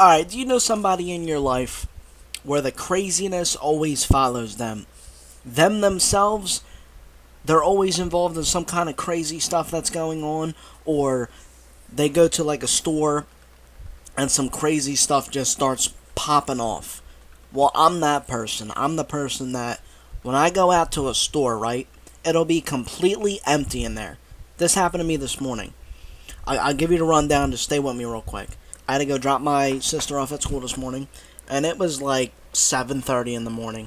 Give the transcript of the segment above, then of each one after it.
Alright, do you know somebody in your life where the craziness always follows them? Them themselves, they're always involved in some kind of crazy stuff that's going on, or they go to like a store and some crazy stuff just starts popping off. Well, I'm that person. I'm the person that when I go out to a store, right, it'll be completely empty in there. This happened to me this morning. I'll give you the rundown. Just stay with me real quick. I had to go drop my sister off at school this morning, and it was like 7:30 in the morning.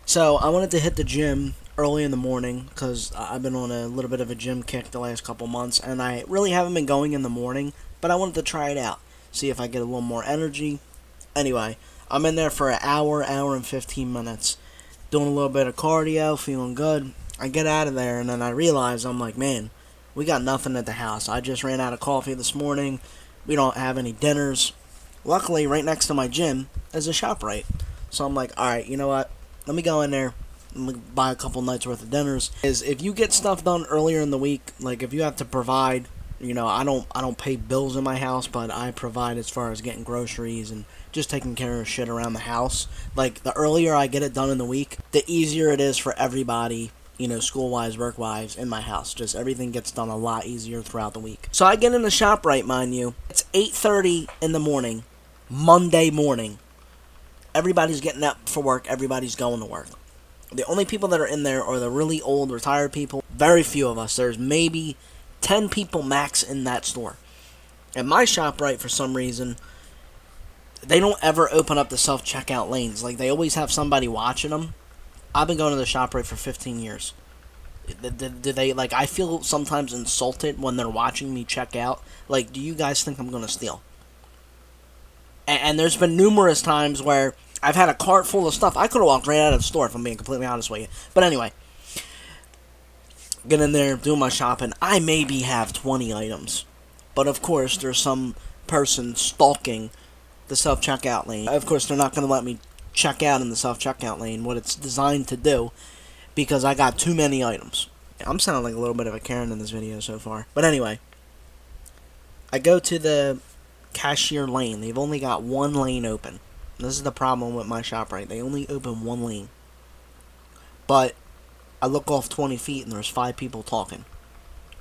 So I wanted to hit the gym early in the morning because I've been on a little bit of a gym kick the last couple months, and I really haven't been going in the morning, but I wanted to try it out, see if I get a little more energy. Anyway, I'm in there for an hour and 15 minutes, doing a little bit of cardio, feeling good. I get out of there, and then I realize, I'm like, man, we got nothing at the house. I just ran out of coffee this morning. We don't have any dinners. Luckily, right next to my gym is a ShopRite. So I'm like, alright, you know what? Let me go in there. Let me buy a couple nights worth of dinners. Is if you get stuff done earlier in the week, like if you have to provide, I don't pay bills in my house, but I provide as far as getting groceries and just taking care of shit around the house. Like the earlier I get it done in the week, the easier it is for everybody, school-wise, work-wise, in my house. Just everything gets done a lot easier throughout the week. So I get in the shop, right, mind you. It's 8:30 in the morning, Monday morning. Everybody's getting up for work. Everybody's going to work. The only people that are in there are the really old, retired people. Very few of us. There's maybe 10 people max in that store. At my shop, right, for some reason, they don't ever open up the self-checkout lanes. Like, they always have somebody watching them. I've been going to the ShopRite for 15 years. Do they, like, I feel sometimes insulted when they're watching me check out. Like, do you guys think I'm going to steal? And there's been numerous times where I've had a cart full of stuff. I could have walked right out of the store, if I'm being completely honest with you. But anyway, get in there, do my shopping. I maybe have 20 items. But of course, there's some person stalking the self-checkout lane. Of course, they're not going to let me check out in the self-checkout lane, what it's designed to do, because I got too many items. I'm sounding like a little bit of a Karen in this video so far. But anyway, I go to the cashier lane. They've only got one lane open. This is the problem with my shop, right? They only open one lane. But I look off 20 feet and there's 5 people talking.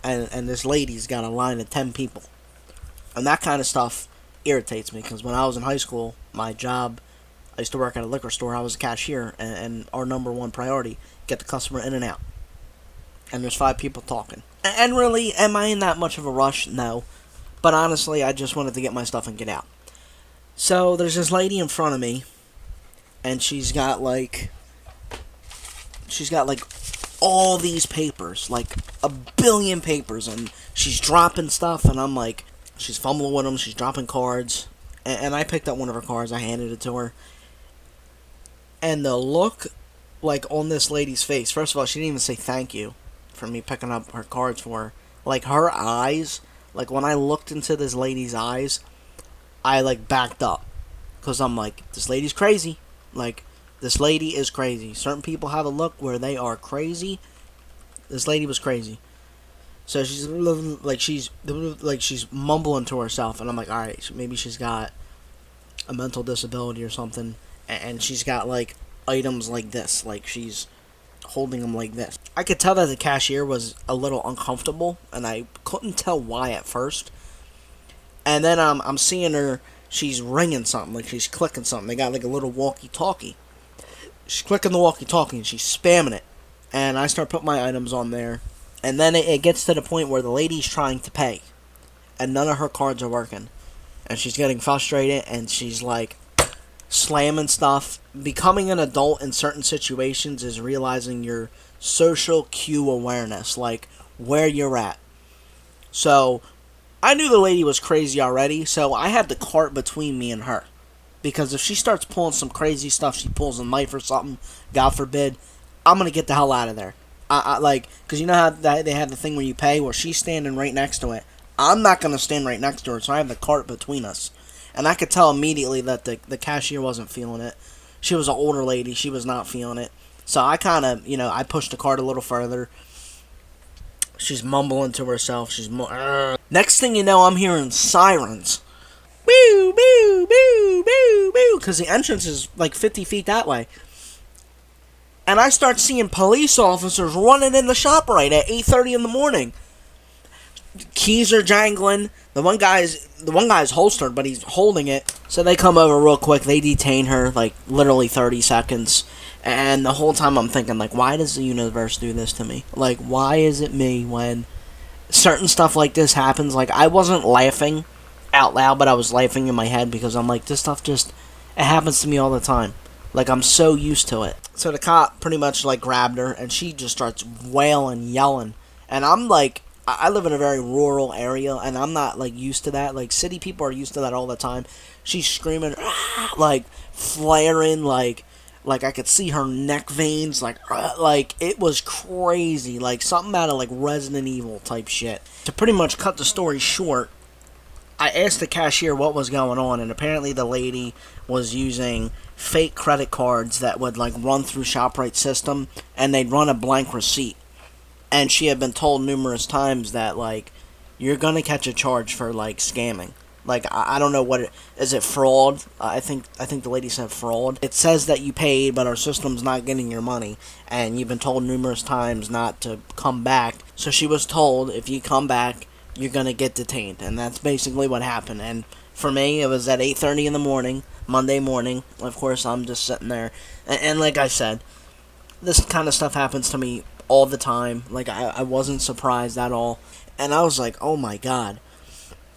And this lady's got a line of 10 people. And that kind of stuff irritates me, because when I was in high school, my job, I used to work at a liquor store. I was a cashier, and our number one priority, get the customer in and out. And there's 5 people talking. And really, am I in that much of a rush? No. But honestly, I just wanted to get my stuff and get out. So there's this lady in front of me, and she's got like all these papers, like a billion papers, and she's dropping stuff, and I'm like, she's fumbling with them, she's dropping cards, and I picked up one of her cards, I handed it to her, and the look, like, on this lady's face, first of all, she didn't even say thank you for me picking up her cards for her. Like, her eyes, like, when I looked into this lady's eyes, I, like, backed up, because I'm like, this lady's crazy. Like, this lady is crazy. Certain people have a look where they are crazy. This lady was crazy. So she's mumbling to herself, and I'm like, alright, maybe she's got a mental disability or something, and she's got, like, items like this, like, she's holding them like this. I could tell that the cashier was a little uncomfortable, and I couldn't tell why at first. And then I'm seeing her, she's ringing something, like she's clicking something. They got like a little walkie-talkie. She's clicking the walkie-talkie and she's spamming it. And I start putting my items on there. And then it gets to the point where the lady's trying to pay. And none of her cards are working. And she's getting frustrated, and she's like slamming stuff. Becoming an adult in certain situations is realizing your social cue awareness, like where you're at. So I knew the lady was crazy already, so I had the cart between me and her. Because if she starts pulling some crazy stuff, she pulls a knife or something, God forbid, I'm going to get the hell out of there. Because you know how they have the thing where you pay, where she's standing right next to it. I'm not going to stand right next to her, so I have the cart between us. And I could tell immediately that the cashier wasn't feeling it. She was an older lady, she was not feeling it. So I kind of, I pushed the cart a little further. She's mumbling to herself. Next thing you know, I'm hearing sirens. boo, boo, boo, boo, boo, because the entrance is like 50 feet that way. And I start seeing police officers running in the shop right at 8:30 in the morning. Keys are jangling. The one guy's holstered, but he's holding it. So they come over real quick. They detain her, like, literally 30 seconds. And the whole time I'm thinking, like, why does the universe do this to me? Like, why is it me when certain stuff like this happens? Like, I wasn't laughing out loud, but I was laughing in my head because I'm like, this stuff just, it happens to me all the time. Like, I'm so used to it. So the cop pretty much, like, grabbed her, and she just starts wailing, yelling. And I'm like, I live in a very rural area, and I'm not, like, used to that. Like, city people are used to that all the time. She's screaming, ah, like, flaring, like I could see her neck veins, like, it was crazy. Like, something out of, like, Resident Evil type shit. To pretty much cut the story short, I asked the cashier what was going on, and apparently the lady was using fake credit cards that would, like, run through ShopRite's system, and they'd run a blank receipt. And she had been told numerous times that, like, you're gonna catch a charge for, like, scamming. Like, I don't know what it is. It fraud? I think the lady said fraud. It says that you paid, but our system's not getting your money, and you've been told numerous times not to come back. So she was told, if you come back, you're gonna get detained, and that's basically what happened. And for me, it was at 8:30 in the morning, Monday morning. Of course, I'm just sitting there, and like I said, this kind of stuff happens to me all the time. Like, I wasn't surprised at all, and I was like, oh my god.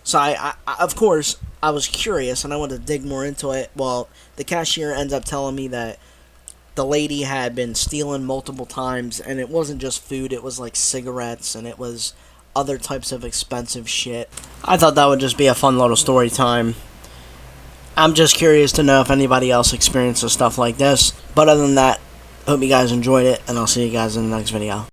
So I of course, I was curious, and I wanted to dig more into it. Well, the cashier ends up telling me that the lady had been stealing multiple times, and it wasn't just food, it was like cigarettes, and it was other types of expensive shit. I thought that would just be a fun little story time. I'm just curious to know if anybody else experiences stuff like this. But other than that, hope you guys enjoyed it, and I'll see you guys in the next video.